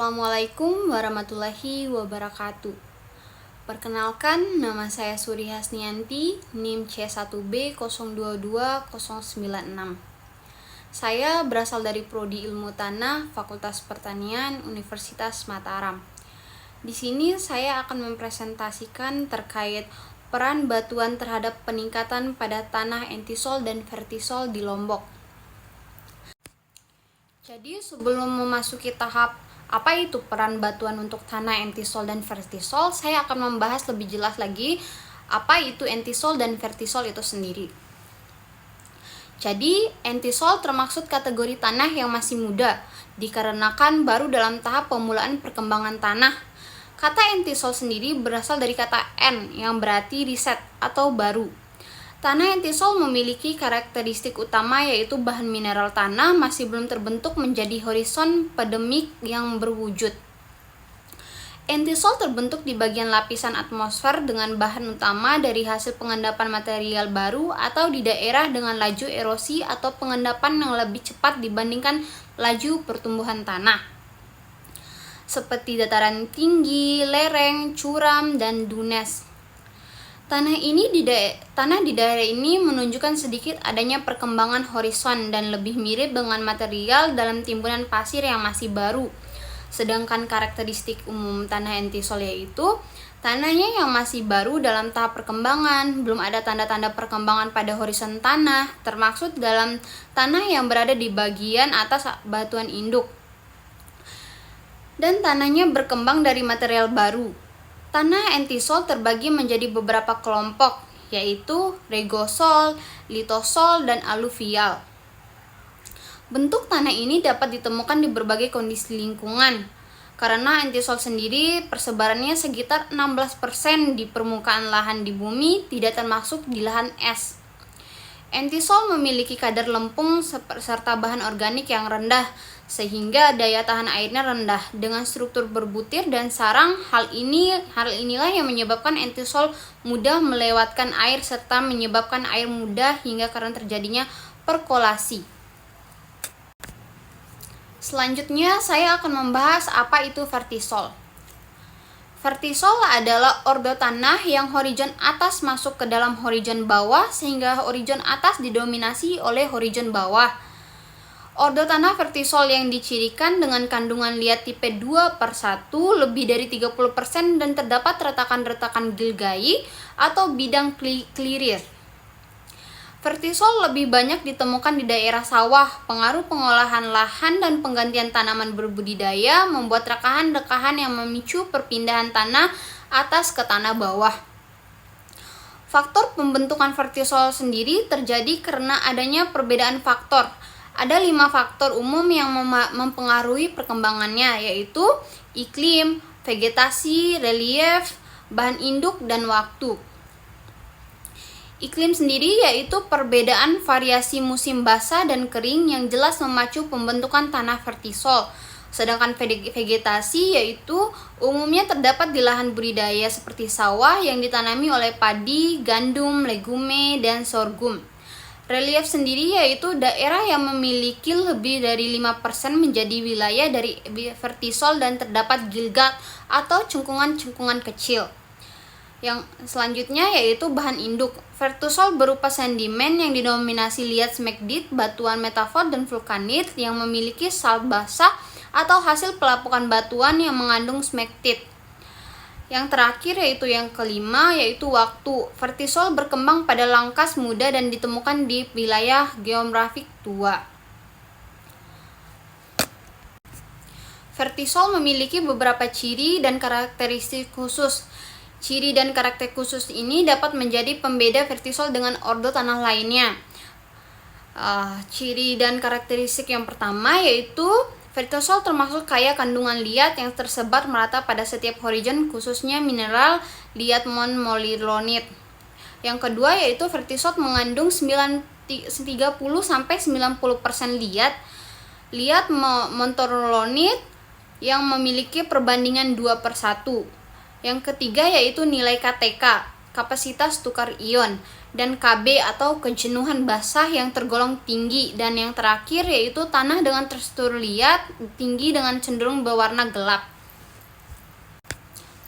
Assalamualaikum warahmatullahi wabarakatuh. Perkenalkan, nama saya Suri Hasnianti, NIM C1B022096. Saya berasal dari Prodi Ilmu Tanah, Fakultas Pertanian, Universitas Mataram. Di sini saya akan mempresentasikan terkait peran batuan terhadap peningkatan pada tanah entisol dan vertisol di Lombok. Jadi sebelum memasuki tahap apa itu peran batuan untuk tanah entisol dan vertisol, saya akan membahas lebih jelas lagi apa itu entisol dan vertisol itu sendiri. Jadi entisol termaksud kategori tanah yang masih muda, dikarenakan baru dalam tahap pemulaan perkembangan tanah. Kata entisol sendiri berasal dari kata en yang berarti riset atau baru. Tanah entisol memiliki karakteristik utama yaitu bahan mineral tanah masih belum terbentuk menjadi horizon pandemik yang berwujud. Entisol terbentuk di bagian lapisan atmosfer dengan bahan utama dari hasil pengendapan material baru atau di daerah dengan laju erosi atau pengendapan yang lebih cepat dibandingkan laju pertumbuhan tanah. Seperti dataran tinggi, lereng, curam, dan dunes. Tanah di daerah ini menunjukkan sedikit adanya perkembangan horizon dan lebih mirip dengan material dalam timbunan pasir yang masih baru. Sedangkan karakteristik umum tanah entisol yaitu tanahnya yang masih baru dalam tahap perkembangan, belum ada tanda-tanda perkembangan pada horizon tanah, termaksud dalam tanah yang berada di bagian atas batuan induk. Dan tanahnya berkembang dari material baru. Tanah entisol terbagi menjadi beberapa kelompok, yaitu regosol, litosol, dan aluvial. Bentuk tanah ini dapat ditemukan di berbagai kondisi lingkungan. Karena entisol sendiri persebarannya sekitar 16% di permukaan lahan di bumi, tidak termasuk di lahan es. Entisol memiliki kadar lempung serta bahan organik yang rendah, sehingga daya tahan airnya rendah dengan struktur berbutir dan sarang. Hal inilah yang menyebabkan entisol mudah melewatkan air serta menyebabkan air mudah hingga karena terjadinya perkolasi. Selanjutnya saya akan membahas apa itu vertisol. Vertisol adalah ordo tanah yang horizon atas masuk ke dalam horizon bawah sehingga horizon atas didominasi oleh horizon bawah. Ordo tanah vertisol yang dicirikan dengan kandungan liat tipe 2/1 lebih dari 30% dan terdapat retakan-retakan gilgai atau bidang klirir. Vertisol lebih banyak ditemukan di daerah sawah. Pengaruh pengolahan lahan dan penggantian tanaman berbudidaya membuat rekahan-rekahan yang memicu perpindahan tanah atas ke tanah bawah. Faktor pembentukan vertisol sendiri terjadi karena adanya perbedaan faktor. Ada 5 faktor umum yang mempengaruhi perkembangannya, yaitu iklim, vegetasi, relief, bahan induk, dan waktu. Iklim sendiri yaitu perbedaan variasi musim basah dan kering yang jelas memacu pembentukan tanah vertisol. Sedangkan vegetasi yaitu umumnya terdapat di lahan budidaya seperti sawah yang ditanami oleh padi, gandum, legume, dan sorghum. Relief sendiri yaitu daerah yang memiliki lebih dari 5% menjadi wilayah dari vertisol dan terdapat gilgat atau cengkungan-cengkungan kecil. Yang selanjutnya yaitu bahan induk. Vertisol berupa sedimen yang didominasi liat smegdit, batuan metafort, dan vulkanit yang memiliki salt basah atau hasil pelapukan batuan yang mengandung smegdit. Yang terakhir yaitu yang kelima yaitu waktu. Vertisol berkembang pada langkas muda dan ditemukan di wilayah geografik tua. Vertisol memiliki beberapa ciri dan karakteristik khusus. Ciri dan karakter khusus ini dapat menjadi pembeda vertisol dengan ordo tanah lainnya. Ciri dan karakteristik yang pertama yaitu vertisol termasuk kaya kandungan liat yang tersebar merata pada setiap horizon, khususnya mineral liat montmorillonite. Yang kedua yaitu vertisol mengandung 30-90% liat montmorillonite yang memiliki perbandingan 2/1. Yang ketiga yaitu nilai KTK, kapasitas tukar ion. dan KB atau kejenuhan basah yang tergolong tinggi, dan yang terakhir yaitu tanah dengan tekstur liat tinggi dengan cenderung berwarna gelap.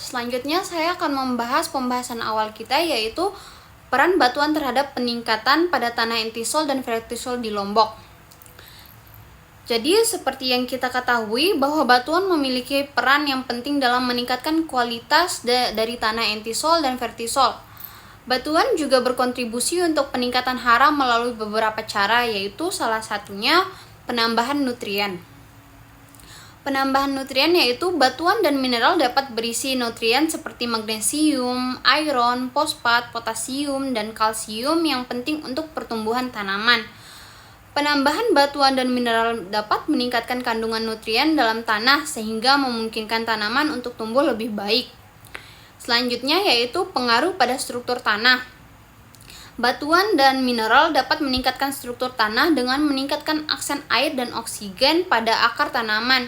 Selanjutnya saya akan membahas pembahasan awal kita, yaitu peran batuan terhadap peningkatan pada tanah entisol dan vertisol di Lombok. Jadi seperti yang kita ketahui bahwa batuan memiliki peran yang penting dalam meningkatkan kualitas dari tanah entisol dan vertisol. Batuan juga berkontribusi untuk peningkatan hara melalui beberapa cara, yaitu salah satunya penambahan nutrien. Penambahan nutrien yaitu batuan dan mineral dapat berisi nutrien seperti magnesium, iron, fosfat, potasium, dan kalsium yang penting untuk pertumbuhan tanaman. Penambahan batuan dan mineral dapat meningkatkan kandungan nutrien dalam tanah sehingga memungkinkan tanaman untuk tumbuh lebih baik. Selanjutnya yaitu pengaruh pada struktur tanah. Batuan dan mineral dapat meningkatkan struktur tanah dengan meningkatkan aksen air dan oksigen pada akar tanaman.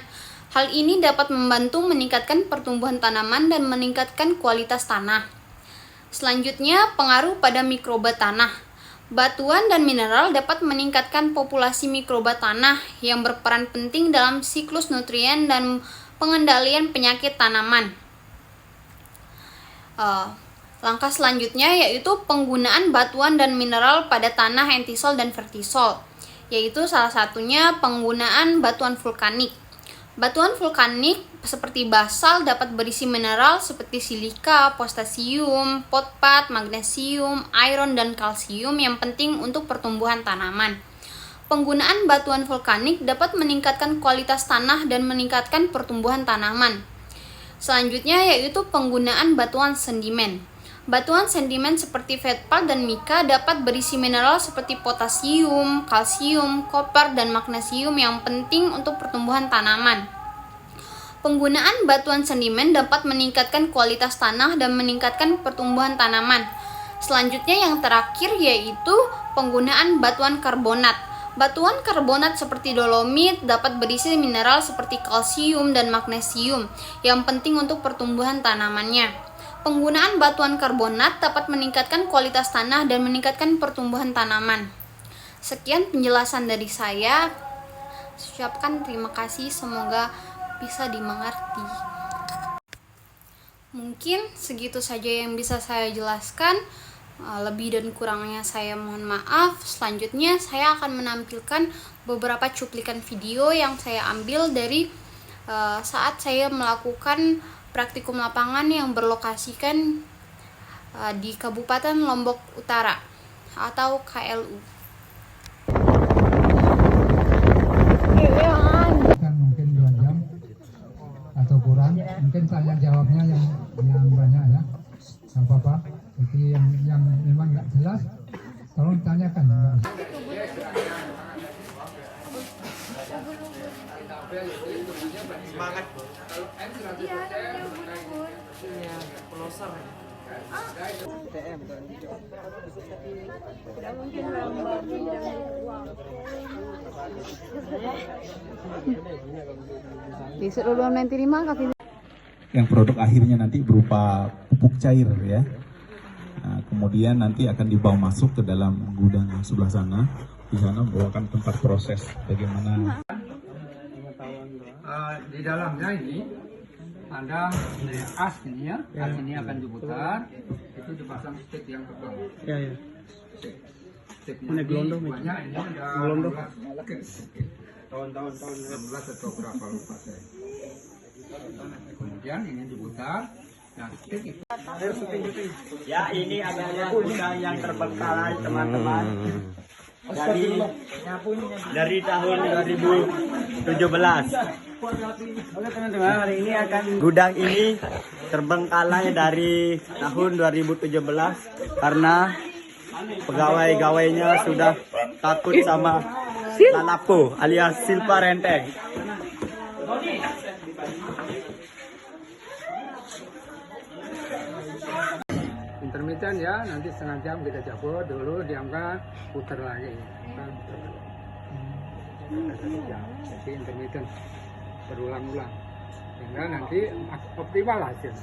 Hal ini dapat membantu meningkatkan pertumbuhan tanaman dan meningkatkan kualitas tanah. Selanjutnya, pengaruh pada mikroba tanah. Batuan dan mineral dapat meningkatkan populasi mikroba tanah yang berperan penting dalam siklus nutrien dan pengendalian penyakit tanaman. Langkah selanjutnya yaitu penggunaan batuan dan mineral pada tanah entisol dan vertisol, yaitu salah satunya penggunaan batuan vulkanik. Batuan vulkanik seperti basal dapat berisi mineral seperti silika, potasium, fosfat, magnesium, iron, dan kalsium yang penting untuk pertumbuhan tanaman. Penggunaan batuan vulkanik dapat meningkatkan kualitas tanah dan meningkatkan pertumbuhan tanaman. Selanjutnya yaitu penggunaan batuan sedimen. Batuan sedimen seperti feldspar dan mika dapat berisi mineral seperti potasium, kalsium, koper, dan magnesium yang penting untuk pertumbuhan tanaman. Penggunaan batuan sedimen dapat meningkatkan kualitas tanah dan meningkatkan pertumbuhan tanaman. Selanjutnya yang terakhir yaitu penggunaan batuan karbonat. Batuan karbonat seperti dolomit dapat berisi mineral seperti kalsium dan magnesium yang penting untuk pertumbuhan tanamannya. Penggunaan batuan karbonat dapat meningkatkan kualitas tanah dan meningkatkan pertumbuhan tanaman. Sekian penjelasan dari saya. Ucapkan terima kasih, semoga bisa dimengerti. Mungkin segitu saja yang bisa saya jelaskan. Lebih dan kurangnya saya mohon maaf. Selanjutnya saya akan menampilkan beberapa cuplikan video yang saya ambil dari saat saya melakukan praktikum lapangan yang berlokasikan di Kabupaten Lombok Utara atau KLU. Mungkin 2 jam atau kurang. Mungkin saya jawabnya yang banyak ya. Gak apa-apa. Jadi yang memang nggak jelas, tolong tanyakan. Semangat. Iya, namanya ubun-ubun. Iya, pelosor. TM kan. Tidak mungkin lomba bidang uang. Disuruh dulu nanti 5 kasih. Yang produk akhirnya nanti berupa pupuk cair ya. Nah, kemudian nanti akan dibawa masuk ke dalam gudang sebelah sana. Di sana merupakan tempat proses bagaimana. Di dalamnya ini ada as ini ya. As ini akan diputar. Itu dipasang stick yang tebal. Ya. Sticknya ini banyak, ini ada 16. Tahun 16 atau berapa lupa saya. Kemudian ini diputar. Nah, stick itu. Ya, ini adalah gudang yang terbengkalai teman-teman. Dari tahun 2017. Oke teman-teman, hari ini gudang ini terbengkalai dari tahun 2017 karena pegawai-gawainya sudah takut sama lalapo alias silpa renteng. Intermittent ya, nanti setengah jam kita cabut dulu, diangkat, putar lagi. Jadi intermittent, berulang-ulang. Sehingga nanti optimal hasil.